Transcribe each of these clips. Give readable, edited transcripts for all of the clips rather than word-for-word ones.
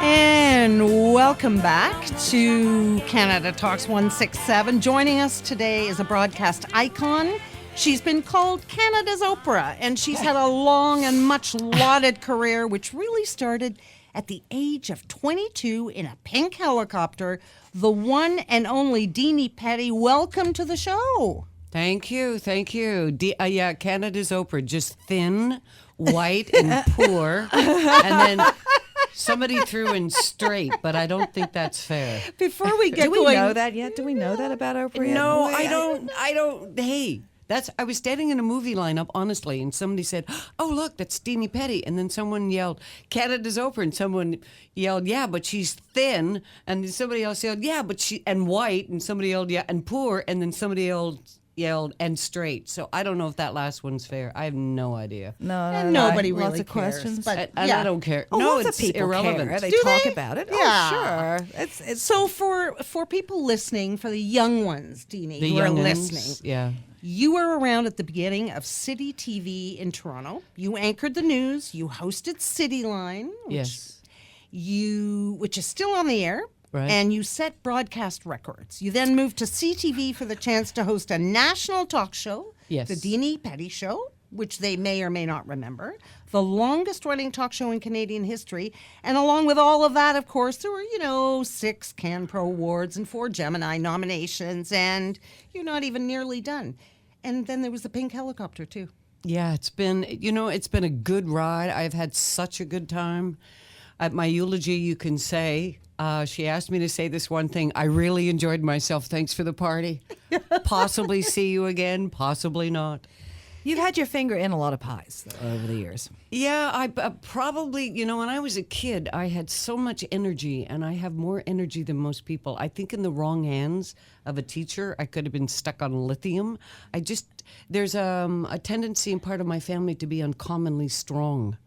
And welcome back to Canada Talks 167. Joining us today is a broadcast icon. She's been called Canada's Oprah, and she's had a long and much lauded career, which really started at the age of 22 in a pink helicopter. The one and only Dini Petty. Welcome to the show. Thank you. Yeah, Canada's Oprah, just thin, white, and poor. And then somebody threw in straight, but I don't think that's fair. Before we get Do we going, know that yet? Do we know that about Oprah yet? No, I don't. Hey, I was standing in a movie lineup, honestly, and somebody said, "Oh, look, that's Dini Petty." And then someone yelled, "Canada's Oprah," and someone yelled, "Yeah, but she's thin." And then somebody else yelled, "Yeah, but and white," and somebody yelled, "Yeah, and poor," and then somebody yelled and straight. So I don't know if that last one's fair. I have no idea. No, and nobody really lots of cares, questions. but And I don't care. Oh, no, lots it's of people irrelevant. care. They Do talk they? about it. Yeah. Oh, sure. It's So for people listening, for the young ones, Dini, The who are youngins, listening, yeah. you were around at the beginning of City TV in Toronto. You anchored the news. You hosted Cityline, Yes. which is still on the air. Right. And you set broadcast records. You then moved to CTV for the chance to host a national talk show, Yes. the Dini Petty Show, which they may or may not remember, the longest running talk show in Canadian history. And along with all of that, of course, there were, 6 CanPro awards and 4 Gemini nominations, and you're not even nearly done. And then there was the pink helicopter, too. Yeah, it's been a good ride. I've had such a good time. At my eulogy, you can say, she asked me to say this one thing. I really enjoyed myself. Thanks for the party. Possibly see you again. Possibly not. You've had your finger in a lot of pies over the years. Yeah, I probably, when I was a kid, I had so much energy, and I have more energy than most people. I think in the wrong hands of a teacher, I could have been stuck on lithium. There's a tendency in part of my family to be uncommonly strong.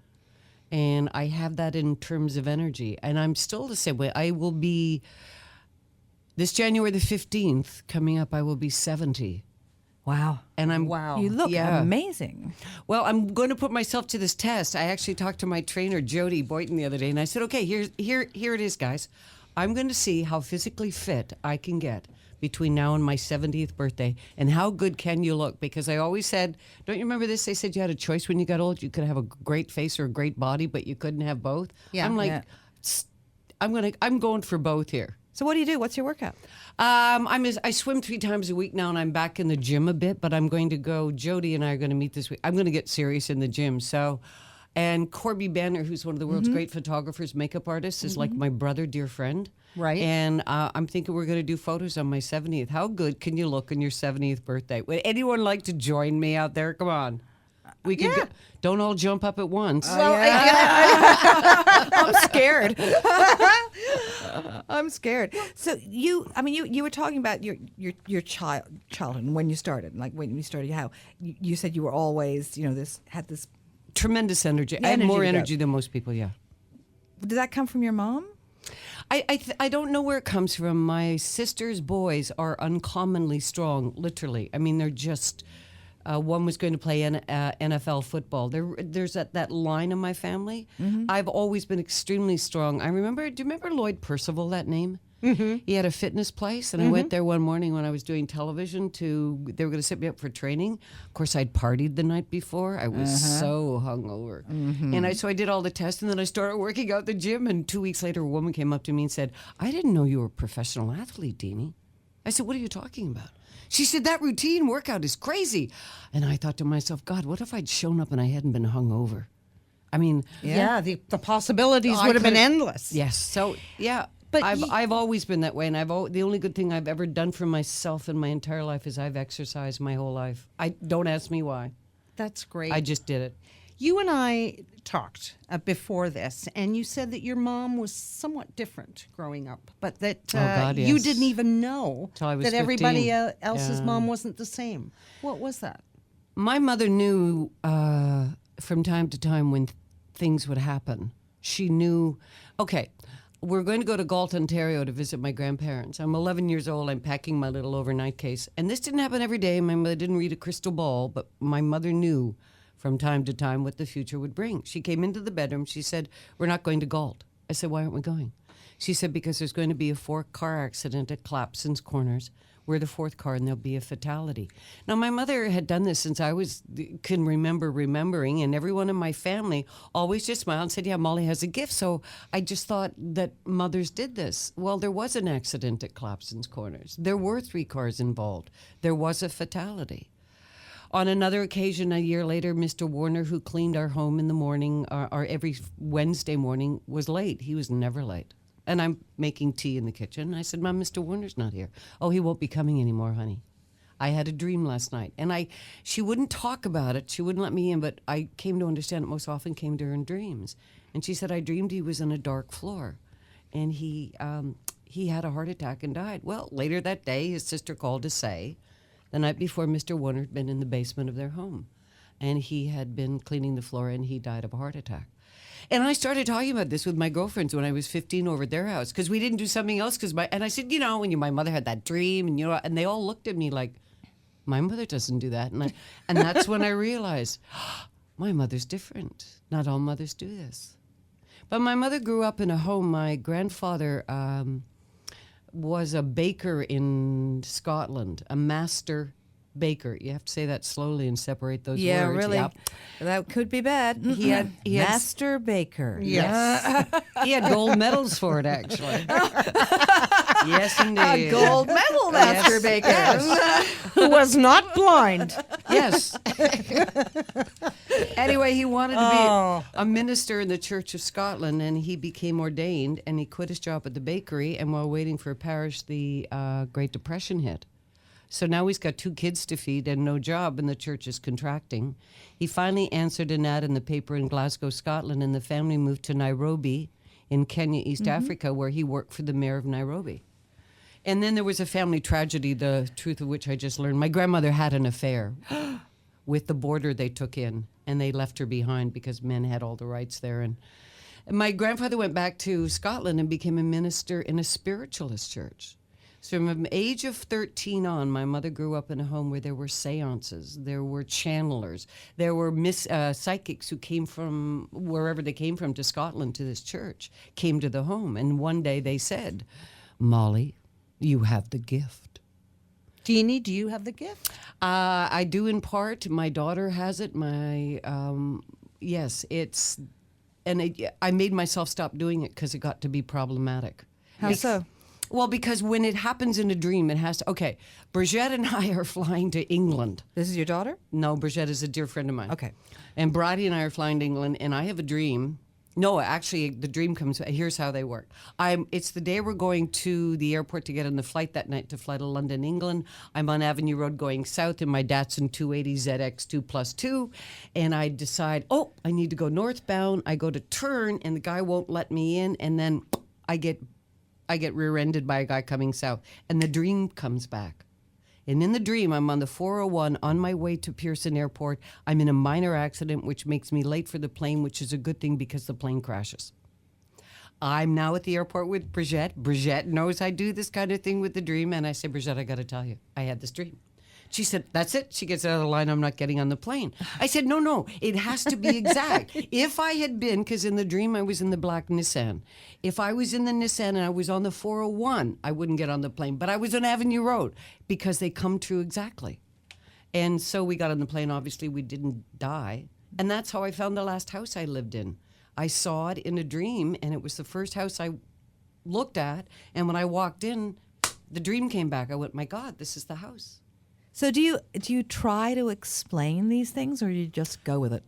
And I have that in terms of energy. And I'm still the same way. I will be, this January the 15th, coming up, I will be 70. Wow. And Wow. You look Yeah. amazing. Well, I'm going to put myself to this test. I actually talked to my trainer, Jody Boynton, the other day, and I said, okay, here it is, guys. I'm going to see how physically fit I can get between now and my 70th birthday, and how good can you look? Because I always said, don't you remember this? They said you had a choice when you got old. You could have a great face or a great body, but you couldn't have both. Yeah. I'm like, Yeah. I'm going for both here. So what do you do? What's your workout? I swim 3 times a week now, and I'm back in the gym a bit, but I'm going to go, Jody and I are going to meet this week. I'm going to get serious in the gym. So, and Corby Banner, who's one of the world's great photographers, makeup artists, is like my brother, dear friend. Right. And I'm thinking we're going to do photos on my 70th. How good can you look on your 70th birthday? Would anyone like to join me out there? Come on. We can Yeah. don't all jump up at once. Well, I'm scared. I'm scared. So you were talking about your childhood and when you started, like when you started, how you said you were always, had this. Tremendous energy. The I have energy more to go. energy than most people, yeah. Did that come from your mom? I don't know where it comes from. My sister's boys are uncommonly strong, literally. I mean, they're just... one was going to play NFL football. There's that line in my family. Mm-hmm. I've always been extremely strong. Do you remember Lloyd Percival, that name? Mm-hmm. He had a fitness place, and I went there one morning when I was doing television they were going to set me up for training. Of course, I'd partied the night before. I was so hungover. Mm-hmm. And so I did all the tests, and then I started working out at the gym, and 2 weeks later, a woman came up to me and said, I didn't know you were a professional athlete, Dini. I said, what are you talking about? She said, that routine workout is crazy. And I thought to myself, God, what if I'd shown up and I hadn't been hungover? I mean... Yeah, the possibilities I would have been could've- endless. Yes. So, yeah. But I've always been that way. And the only good thing I've ever done for myself in my entire life is I've exercised my whole life. Don't ask me why. That's great. I just did it. You and I talked before this, and you said that your mom was somewhat different growing up, but that God, you yes. didn't even know Till I was that everybody 15. else's Yeah. mom wasn't the same. What was that? My mother knew from time to time when things would happen. She knew, okay, we're going to go to Galt, Ontario to visit my grandparents. I'm 11 years old. I'm packing my little overnight case. And this didn't happen every day. My mother didn't read a crystal ball, but my mother knew from time to time what the future would bring. She came into the bedroom. She said, we're not going to Galt. I said, why aren't we going? She said, because there's going to be a 4-car accident at Clapson's Corners. We're the 4th car, and there'll be a fatality. Now, my mother had done this since I can remember remembering, and everyone in my family always just smiled and said, yeah, Molly has a gift. So I just thought that mothers did this. Well, there was an accident at Clapson's Corners. There were 3 cars involved. There was a fatality. On another occasion, a year later, Mr. Warner, who cleaned our home in the morning, or every Wednesday morning, was late. He was never late. And I'm making tea in the kitchen. I said, Mom, Mr. Warner's not here. Oh, he won't be coming anymore, honey. I had a dream last night. And she wouldn't talk about it. She wouldn't let me in, but I came to understand it most often came to her in dreams. And she said, I dreamed he was on a dark floor. And he had a heart attack and died. Well, later that day, his sister called to say the night before Mr. Warner had been in the basement of their home. And he had been cleaning the floor, and he died of a heart attack. And I started talking about this with my girlfriends when I was 15 over at their house, because we didn't do something else. And I said, when my mother had that dream, and they all looked at me like, my mother doesn't do that. And that's when I realized, my mother's different. Not all mothers do this. But my mother grew up in a home. My grandfather was a baker in Scotland, a master baker. You have to say that slowly and separate those words. Yeah, really. Yep. That could be bad. He had Master baker. Yes. He had gold medals for it, actually. Yes, indeed. A gold medal master baker. Yes. Who was not blind. Yes. Anyway, he wanted to be a minister in the Church of Scotland, and he became ordained, and he quit his job at the bakery, and while waiting for a parish, the Great Depression hit. So now he's got 2 kids to feed and no job, and the church is contracting. He finally answered an ad in the paper in Glasgow, Scotland, and the family moved to Nairobi in Kenya, East Africa, where he worked for the mayor of Nairobi. And then there was a family tragedy, the truth of which I just learned. My grandmother had an affair with the boarder they took in, and they left her behind because men had all the rights there. And my grandfather went back to Scotland and became a minister in a spiritualist church. So from the age of 13 on, my mother grew up in a home where there were seances, there were channelers, there were psychics who came from wherever they came from to Scotland to this church, came to the home. And one day they said, Molly, you have the gift. Dini, do you have the gift? I do in part. My daughter has it. I made myself stop doing it because it got to be problematic. How so? Well, because when it happens in a dream, it has to... Okay, Brigitte and I are flying to England. This is your daughter? No, Brigitte is a dear friend of mine. Okay. And Bridie and I are flying to England, and I have a dream. No, actually, the dream comes... Here's how they work. It's the day we're going to the airport to get on the flight that night to fly to London, England. I'm on Avenue Road going south in my Datsun 280 ZX2+2, and I decide, I need to go northbound. I go to turn, and the guy won't let me in, and then I get rear-ended by a guy coming south, and the dream comes back. And in the dream, I'm on the 401 on my way to Pearson Airport. I'm in a minor accident, which makes me late for the plane, which is a good thing because the plane crashes. I'm now at the airport with Brigitte. Brigitte knows I do this kind of thing with the dream, and I say, Brigitte, I got to tell you, I had this dream. She said, that's it. She gets out of the line. I'm not getting on the plane. I said, no, it has to be exact. If I had been, because in the dream I was in the black Nissan. If I was in the Nissan and I was on the 401, I wouldn't get on the plane. But I was on Avenue Road because they come true exactly. And so we got on the plane. Obviously, we didn't die. And that's how I found the last house I lived in. I saw it in a dream, and it was the first house I looked at. And when I walked in, the dream came back. I went, my God, this is the house. So do you try to explain these things, or you just go with it?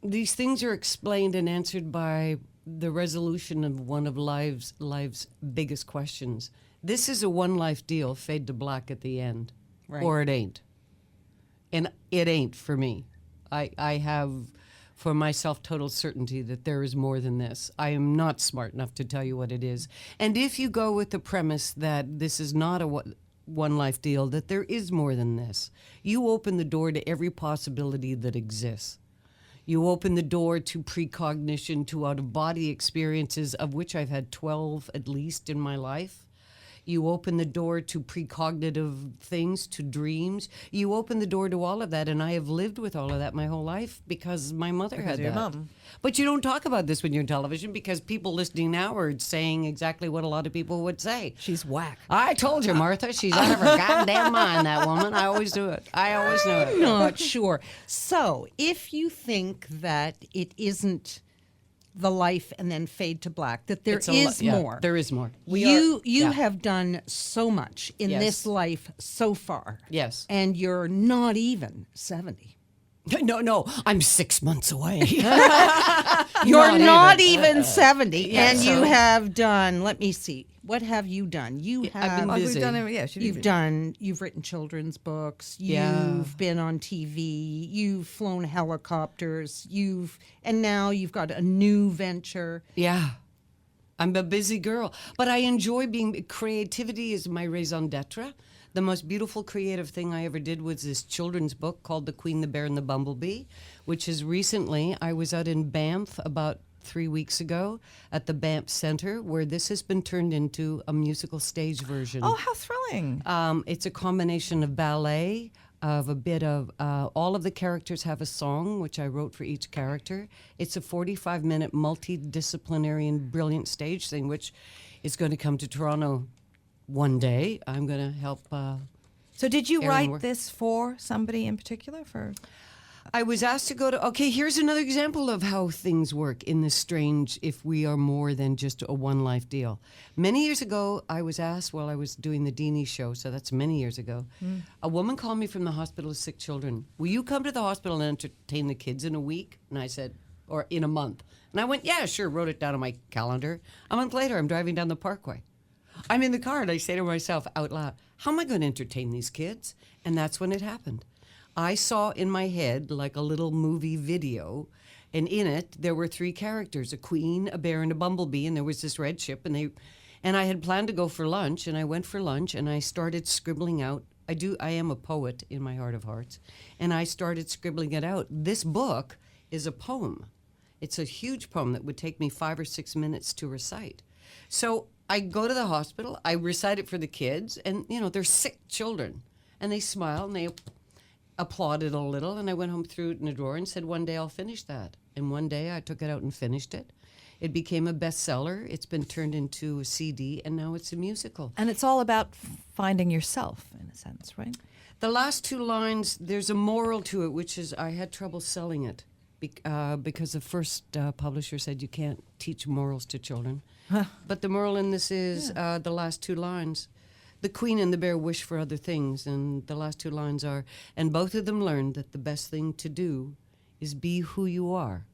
These things are explained and answered by the resolution of one of life's biggest questions. This is a one life deal, fade to black at the end, right. Or it ain't. And it ain't for me. I have for myself total certainty that there is more than this. I am not smart enough to tell you what it is. And if you go with the premise that this is not a one life deal, that there is more than this, you open the door to every possibility that exists. You open the door to precognition, to out-of-body experiences, of which I've had 12 at least in my life. You open the door to precognitive things, to dreams. You open the door to all of that, and I have lived with all of that my whole life because my mother had of your that. mom. But you don't talk about this when you're on television because people listening now are saying exactly what a lot of people would say. She's whack. I told you, Martha, she's out of her goddamn mind, that woman. I always do it. I always knew it. Not sure. So, if you think that it isn't the life and then fade to black, that there is more. There is more. You have done so much in Yes. this life so far. Yes. And you're not even 70. No, I'm 6 months away. You're not even 70. yeah, and so- you have done, let me see, what have you done? You have I've been Oh, we've busy. done it. Yeah, You've written children's books. Yeah. You've been on TV. You've flown helicopters. And now you've got a new venture. Yeah. I'm a busy girl, but I enjoy creativity is my raison d'etre. The most beautiful creative thing I ever did was this children's book called The Queen, the Bear, and the Bumblebee, which is recently, I was out in Banff about 3 weeks ago at the Banff Center, where this has been turned into a musical stage version. Oh, how thrilling. It's a combination of ballet, of a bit of all of the characters have a song, which I wrote for each character. It's a 45-minute multidisciplinary and brilliant stage thing, which is going to come to Toronto one day. I'm going to help. So did you Aaron write work- this for somebody in particular? I was asked to go to. Okay, here's another example of how things work in this strange. If we are more than just a one life deal. Many years ago, I was asked while I was doing the Dini show. So that's many years ago. A woman called me from the hospital with sick children. Will you come to the hospital and entertain the kids in a week? And I said, or in a month. And I went, yeah, sure. Wrote it down on my calendar. A month later, I'm driving down the Parkway. I'm in the car and I say to myself out loud, how am I going to entertain these kids? And that's when it happened. I saw in my head like a little movie video, and in it there were three characters, a queen, a bear, and a bumblebee, and there was this red ship, and I had planned to go for lunch, and I went for lunch, and I started scribbling out. I am a poet in my heart of hearts, and I started scribbling it out. This book is a poem. It's a huge poem that would take me 5 or 6 minutes to recite. So I go to the hospital, I recite it for the kids, and, they're sick children. And they smile, and they applauded a little, and I went home, threw it in a drawer, and said, one day I'll finish that. And one day I took it out and finished it. It became a bestseller. It's been turned into a CD, and now it's a musical. And it's all about finding yourself, in a sense, right? The last two lines, there's a moral to it, which is I had trouble selling it because the first publisher said you can't teach morals to children. But the moral in this is the last two lines. The queen and the bear wish for other things, and the last two lines are, and both of them learned that the best thing to do is be who you are,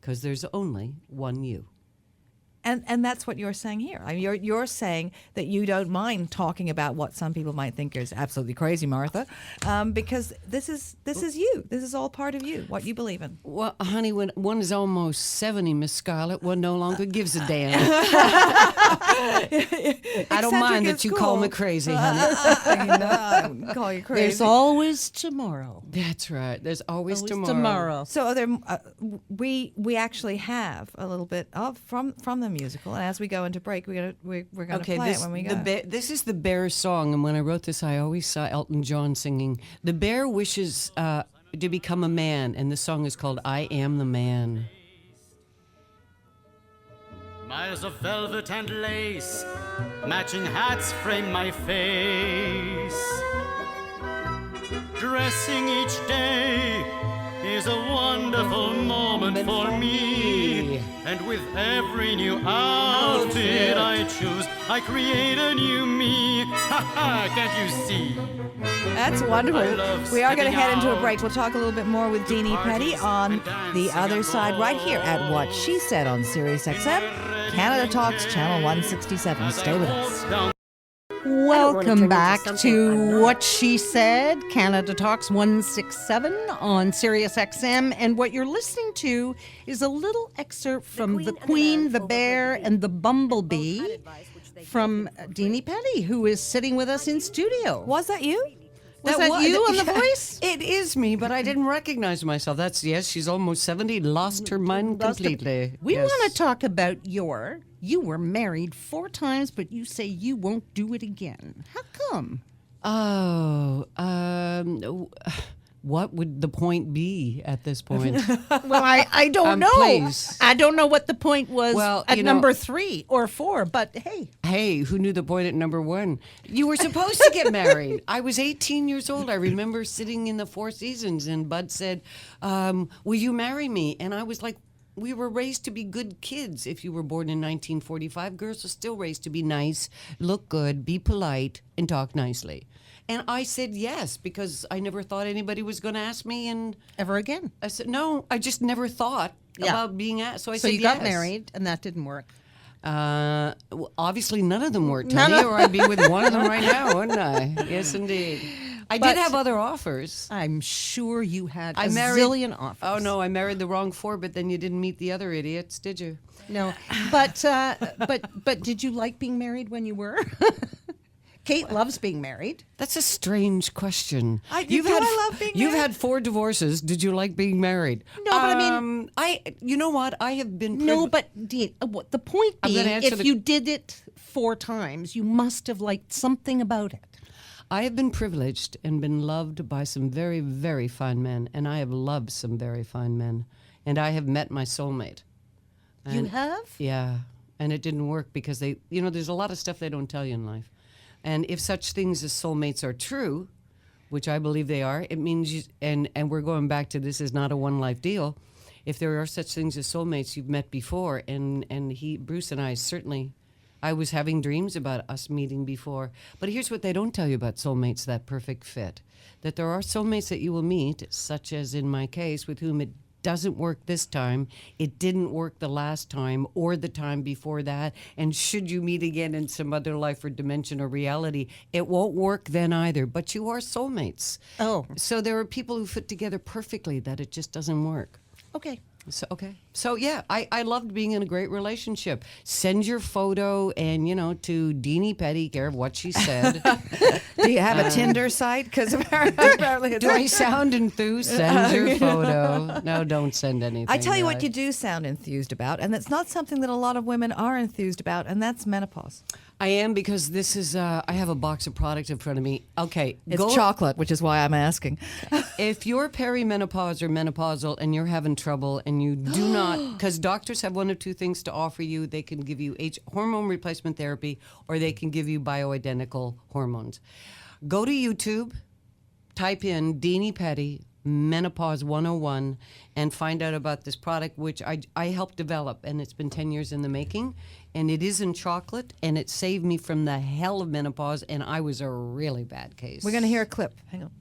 because there's only one you. And that's what you're saying here. I mean, you're saying that you don't mind talking about what some people might think is absolutely crazy, Martha, because this is you. This is all part of you, what you believe in. Well, honey, when one is almost 70, Miss Scarlett, one no longer gives a damn. I don't mind that you call me crazy, honey. I wouldn't call you crazy. There's always tomorrow. That's right. There's always Tomorrow. So we actually have a little bit of from the musical, and as we go into break, we're gonna play it when we go. This is the bear song, and when I wrote this, I always saw Elton John singing. The bear wishes to become a man, and the song is called "I Am the Man." Miles of velvet and lace, matching hats frame my face. Dressing each day is a wonderful moment for me. And with every new outfit I choose, I create a new me. Ha ha, can't you see? That's I wonderful. love We are going to stepping head into a out break. We'll talk a little bit more with to Dini Petty parties on and the dancing other and side, right here at What She Said on Sirius XM, Canada Talks, Channel 167. as Stay I with walk us. down Welcome back to What She Said, Canada Talks 167 on Sirius XM. And what you're listening to is a little excerpt from The Queen, the Bear, and the Bumblebee from Dini Petty, who is sitting with us in studio. Was that you? Was that you on The yeah, Voice? It is me, but I didn't recognize myself. Yes, she's almost 70, lost her mind completely. We Yes. want to talk about you were married 4 times, but you say you won't do it again. How come? Oh, what would the point be at this point? Well, I don't know. Please. I don't know what the point was Well, at you know- number 3 or 4, but hey. Hey, who knew the point at number 1? You were supposed to get married. I was 18 years old. I remember sitting in the Four Seasons, and Bud said, will you marry me? And I was like, we were raised to be good kids. If you were born in 1945, girls are still raised to be nice, look good, be polite, and talk nicely. And I said yes, because I never thought anybody was going to ask me. And Ever again. I said, no, I just never thought Yeah. about being asked. So I So said you yes. got married, and that didn't work. Obviously, none of them worked, honey, or I'd be with one of them right now, wouldn't I? Yes, indeed. I But- did have other offers. I'm sure you had I a married- zillion offers. Oh, no, I married the wrong 4, but then you didn't meet the other idiots, did you? No, but did you like being married when you were? Kate loves being married. That's a strange question. I love being You've married? had 4 divorces. Did you like being married? No, but I mean- you know what? I have been. No, but Dean, what the point I'm being, gonna answer if the- you did it 4 times, you must have liked something about it. I have been privileged and been loved by some very, very fine men, and I have loved some very fine men, and I have met my soulmate. You And- have? Yeah, and it didn't work because there's a lot of stuff they don't tell you in life. And if such things as soulmates are true, which I believe they are, it means and we're going back to this is not a one life deal. If there are such things as soulmates you've met before, and Bruce and I certainly, I was having dreams about us meeting before. But here's what they don't tell you about soulmates, that perfect fit. That there are soulmates that you will meet, such as in my case, with whom it doesn't work this time, it didn't work the last time or the time before that, and should you meet again in some other life or dimension or reality, it won't work then either, but you are soulmates. Oh. So there are people who fit together perfectly that it just doesn't work. Okay. So yeah, I loved being in a great relationship. Send your photo and to Dini Petty, care of what she said. Do you have a Tinder site? Because apparently it's Do I sound enthused? Send your photo. No, don't send anything. I tell you what guys. you do sound enthused about, and it's not something that a lot of women are enthused about, and that's menopause. I am, because this is, I have a box of product in front of me. Okay. It's chocolate, which is why I'm asking. If you're perimenopause or menopausal and you're having trouble and you do not, because doctors have one of 2 things to offer you. They can give you hormone replacement therapy, or they can give you bioidentical hormones. Go to YouTube, type in Dini Petty, Menopause 101, and find out about this product, which I helped develop, and it's been 10 years in the making, and it is in chocolate, and it saved me from the hell of menopause, and I was a really bad case. We're going to hear a clip. Hang on.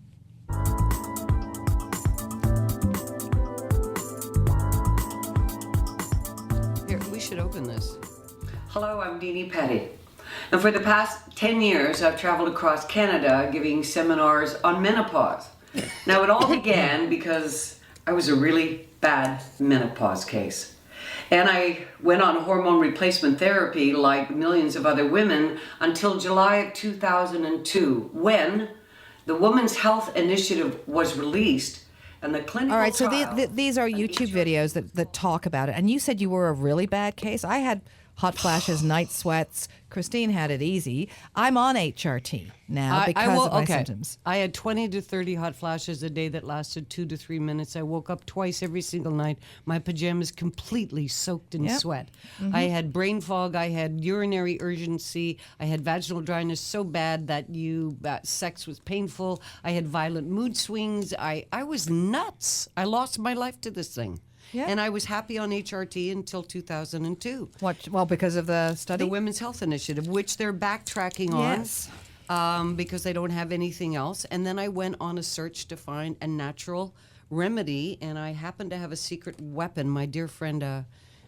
Here, we should open this. Hello, I'm Dini Petty. And for the past 10 years, I've traveled across Canada giving seminars on menopause. Now, it all began because I was a really bad menopause case. And I went on hormone replacement therapy like millions of other women until July of 2002, when the Women's Health Initiative was released and the clinical All right, so trial these are on YouTube HRT videos that talk about it. And you said you were a really bad case. I had hot flashes, night sweats. Christine had it easy. I'm on HRT now because of my symptoms. I had 20 to 30 hot flashes a day that lasted 2 to 3 minutes. I woke up twice every single night. My pajamas completely soaked in Yep. sweat. I had brain fog. I had urinary urgency. I had vaginal dryness so bad that sex was painful. I had violent mood swings. I was nuts. I lost my life to this thing. Yeah. And I was happy on HRT until 2002. What? Well, because of the study? The Women's Health Initiative, which they're backtracking Yes. on because they don't have anything else. And then I went on a search to find a natural remedy, and I happened to have a secret weapon. My dear friend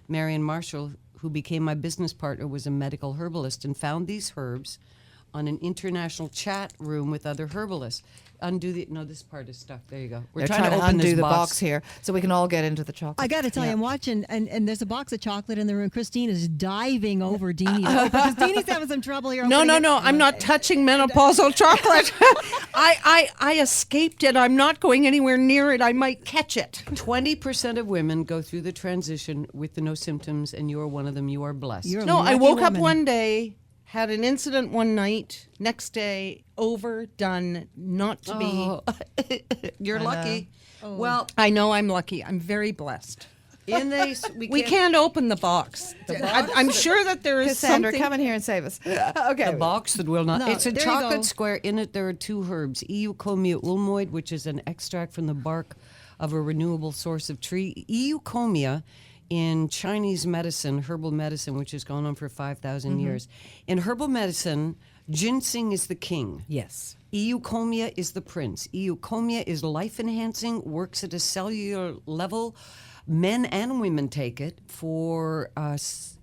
Marion Marshall, who became my business partner, was a medical herbalist and found these herbs on an international chat room with other herbalists. This part is stuck. There you go. We're They're trying to open undo this the box here so we can all get into the chocolate. I got to tell you, Yeah. I'm watching, and there's a box of chocolate in the room. Christine is diving over Dini because Dini's having some trouble here. No, opening no, it. no. I'm not touching menopausal chocolate. I escaped it. I'm not going anywhere near it. I might catch it. 20% of women go through the transition with the no symptoms, and you are one of them. You are blessed. You're a No, I lucky woke up woman. one day, had an incident one night, next day, over, done, not to be. You're lucky. Oh. Well, I know I'm lucky. I'm very blessed. in these, We can't open the box. I'm sure that there is Cassandra, something. come in here and save us. Okay. The box that will not. No, it's a there you go. chocolate square. In it, there are 2 herbs: Eucomia ulmoid, which is an extract from the bark of a renewable source of tree. Eucomia, in Chinese medicine, herbal medicine, which has gone on for 5,000 years. In herbal medicine, ginseng is the king. Yes. Eucomia is the prince. Eucomia is life-enhancing, works at a cellular level. Men and women take it for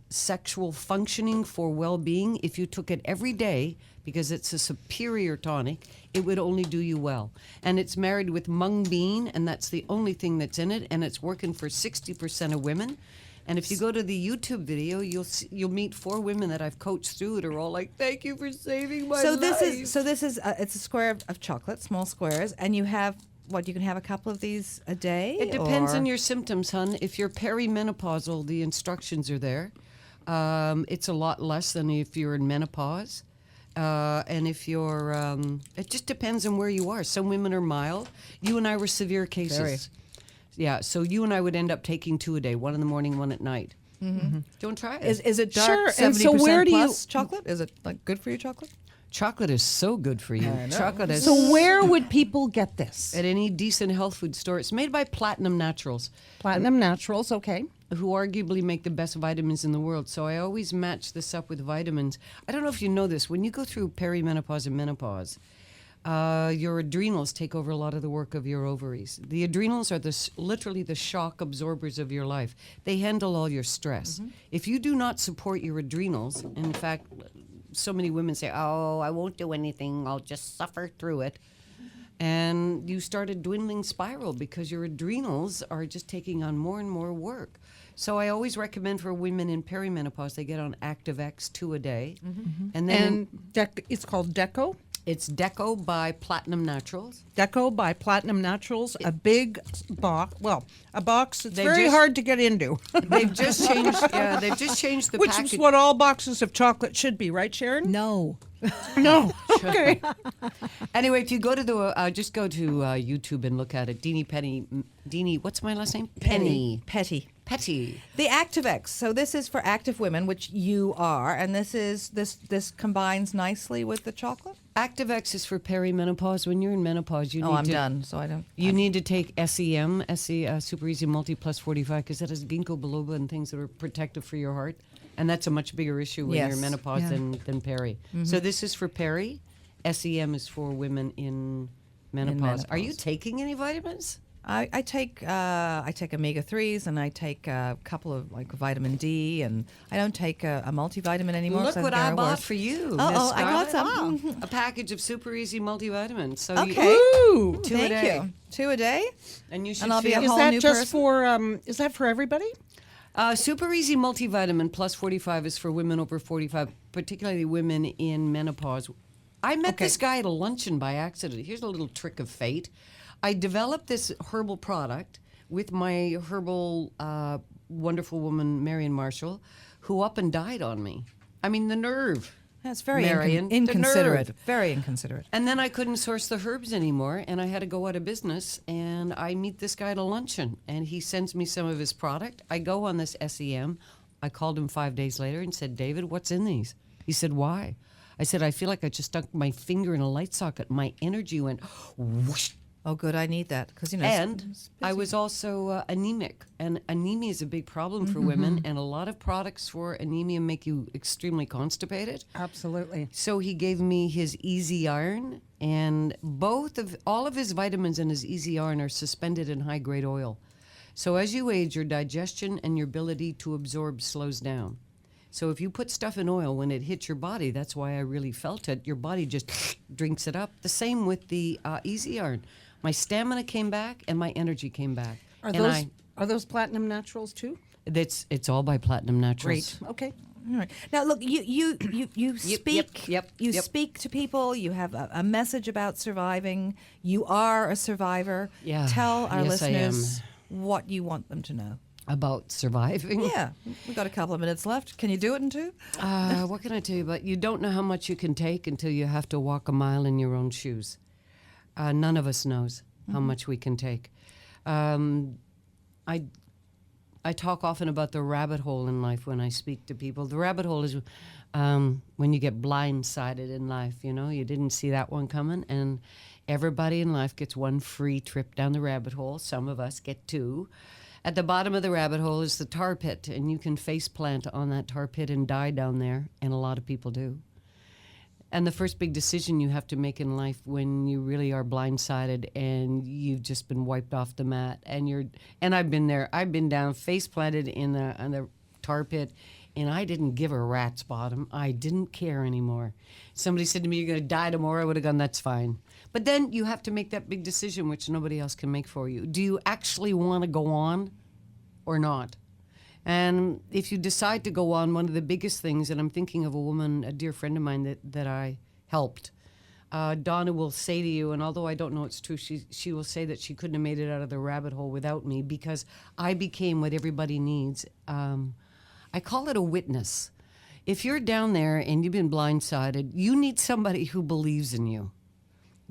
sexual functioning, for well-being. If you took it every day, because it's a superior tonic, it would only do you well. And it's married with mung bean, and that's the only thing that's in it, and it's working for 60% of women. And if you go to the YouTube video, you'll meet 4 women that I've coached through it are all like, "Thank you for saving my So life." this is it's a square of chocolate, small squares, and you have what, you can have a couple of these a day. It depends or- on your symptoms, hun. If you're perimenopausal, the instructions are there. It's a lot less than if you're in menopause. And if you're, it just depends on where you are. Some women are mild. You and I were severe cases. Very. Yeah, so you and I would end up taking 2 a day, 1 in the morning, 1 at night. Mm-hmm. Don't try it. Is it dark Sure, and 70% so where do you- plus chocolate? Is it like good for your chocolate? Chocolate is so good for you. Chocolate is So where would people get this? at any decent health food store. It's made by Platinum Naturals, Platinum Naturals, okay. who arguably make the best vitamins in the world. So I always match this up with vitamins. I don't know if you know this. When you go through perimenopause and menopause, your adrenals take over a lot of the work of your ovaries. The adrenals are literally the shock absorbers of your life. They handle all your stress. If you do not support your adrenals, in fact, so many women say, "Oh, I won't do anything. I'll just suffer through it." And you start a dwindling spiral because your adrenals are just taking on more and more work. So I always recommend for women in perimenopause, they get on Active X 2 a day. And then It's called Deco. it's Deco by Platinum Naturals. Deco by Platinum Naturals, a big box. Well, a box that's They very just- hard to get into, They've just changed. Yeah, they've just changed the which package. is what all boxes of chocolate should be, right, Sharon? No. No. Okay. Anyway, if you go to the just go to YouTube and look at it. Dini, what's my last name? Penny. Petty. The ActiveX. So this is for active women, which you are, and this combines nicely with the chocolate. Active X is for perimenopause. When you're in menopause, you need I'm to done, so I don't. You need to take SEM, Super Easy Multi Plus 45, because that has ginkgo biloba and things that are protective for your heart. And that's a much bigger issue when you're Yes. in menopause Yeah. than peri. So this is for peri. SEM is for women in menopause. Are you menopause. taking any vitamins? I take omega-3s, and I take a couple of like vitamin D, and I don't take a multivitamin anymore. Look 'cause what think I they're bought worse. for you. Oh, Miss I got Scarlett. some. A package of Super Easy multivitamins. So Okay. Ooh. 2 a Thank day. you. 2 a day. And you should And I'll be feel a Is whole that new just person? for? Is that for everybody? Super Easy Multivitamin Plus 45 is for women over 45, particularly women in menopause. I met this guy at a luncheon by accident. Here's a little trick of fate. I developed this herbal product with my herbal wonderful woman, Marion Marshall, who up and died on me. I mean, the nerve. That's very Marion, the inconsiderate. nerve. Very inconsiderate. And then I couldn't source the herbs anymore, and I had to go out of business. And I meet this guy at a luncheon, and he sends me some of his product. I go on this SEM. I called him 5 days later and said, "David, what's in these?" He said, "Why?" I said, "I feel like I just stuck my finger in a light socket. My energy went whoosh." Oh, good. I need that because you know. And I was also anemic, and anemia is a big problem for women, and a lot of products for anemia make you extremely constipated. Absolutely. So he gave me his Easy Iron, and all of his vitamins and his Easy Iron are suspended in high grade oil. So as you age, your digestion and your ability to absorb slows down. So if you put stuff in oil, when it hits your body, that's why I really felt it. Your body just drinks it up. The same with the Easy Iron. My stamina came back and my energy came back. Are those platinum naturals too? It's all by Platinum Naturals. Great. Okay. All right. Now, look, you speak. yep. Speak to people. You have a message about surviving. You are a survivor. Yeah. Tell our Yes, I am. listeners what you want them to know. About surviving. Yeah, we've got a couple of minutes left. Can you do it in 2? What can I tell you? But you don't know how much you can take until you have to walk a mile in your own shoes. None of us knows how much we can take. I talk often about the rabbit hole in life when I speak to people. The rabbit hole is when you get blindsided in life. You know, you didn't see that one coming, and everybody in life gets one free trip down the rabbit hole. Some of us get 2. At the bottom of the rabbit hole is the tar pit, and you can face plant on that tar pit and die down there, and a lot of people do. And the first big decision you have to make in life when you really are blindsided and you've just been wiped off the mat, and I've been there. I've been down face planted in the tar pit, and I didn't give a rat's bottom. I didn't care anymore. Somebody said to me, "You're going to die tomorrow." I would have gone, "That's fine." But then you have to make that big decision, which nobody else can make for you. Do you actually want to go on or not? And if you decide to go on, one of the biggest things, and I'm thinking of a woman, a dear friend of mine that I helped, Donna will say to you, and although I don't know it's true, she will say that she couldn't have made it out of the rabbit hole without me, because I became what everybody needs. I call it a witness. If you're down there and you've been blindsided, you need somebody who believes in you.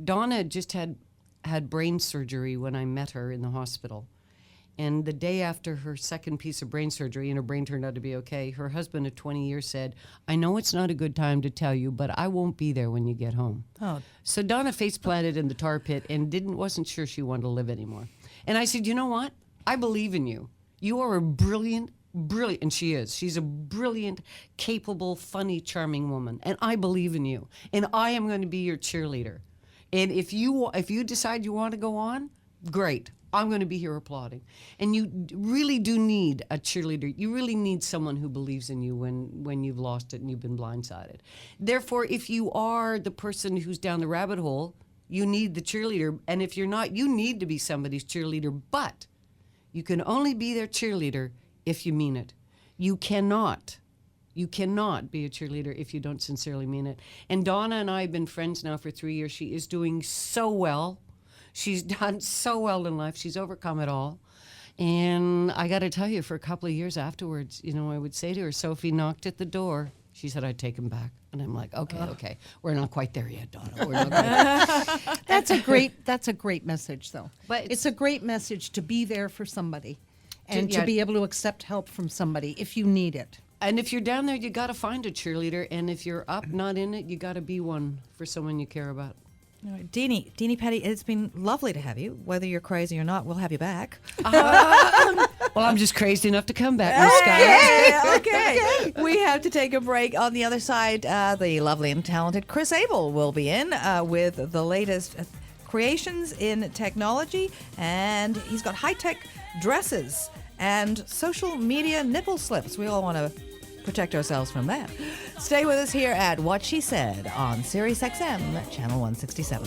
Donna just had brain surgery when I met her in the hospital. And the day after her second piece of brain surgery, and her brain turned out to be okay, her husband of 20 years said, "I know it's not a good time to tell you, but I won't be there when you get home." Oh. So Donna face planted in the tar pit and wasn't sure she wanted to live anymore. And I said, "You know what? I believe in you. You are a brilliant, and she is. She's a brilliant, capable, funny, charming woman. And I believe in you. And I am going to be your cheerleader. And if you decide you want to go on, great. I'm going to be here applauding." And you really do need a cheerleader. You really need someone who believes in you when you've lost it and you've been blindsided. Therefore, if you are the person who's down the rabbit hole, you need the cheerleader. And if you're not, you need to be somebody's cheerleader. But you can only be their cheerleader if you mean it. You cannot be a cheerleader if you don't sincerely mean it. And Donna and I have been friends now for 3 years. She is doing so well. She's done so well in life. She's overcome it all. And I got to tell you, for a couple of years afterwards, I would say to her, "Sophie knocked at the door." She said, "I'd take him back." And I'm like, okay. We're not quite there yet, Donna. We're not quite That's a great message, though. But it's a great message to be there for somebody and to be able to accept help from somebody if you need it. And if you're down there, you got to find a cheerleader. And if you're up, not in it, you got to be one for someone you care about. All right. Dini Petty, it's been lovely to have you. Whether you're crazy or not, we'll have you back. Well, I'm just crazy enough to come back, Miss Scott. Okay. We have to take a break. On the other side, the lovely and talented Chris Abel will be in with the latest creations in technology, and he's got high-tech dresses and social media nipple slips. We all want to protect ourselves from that. Stay with us here at What She Said on Sirius XM, channel 167.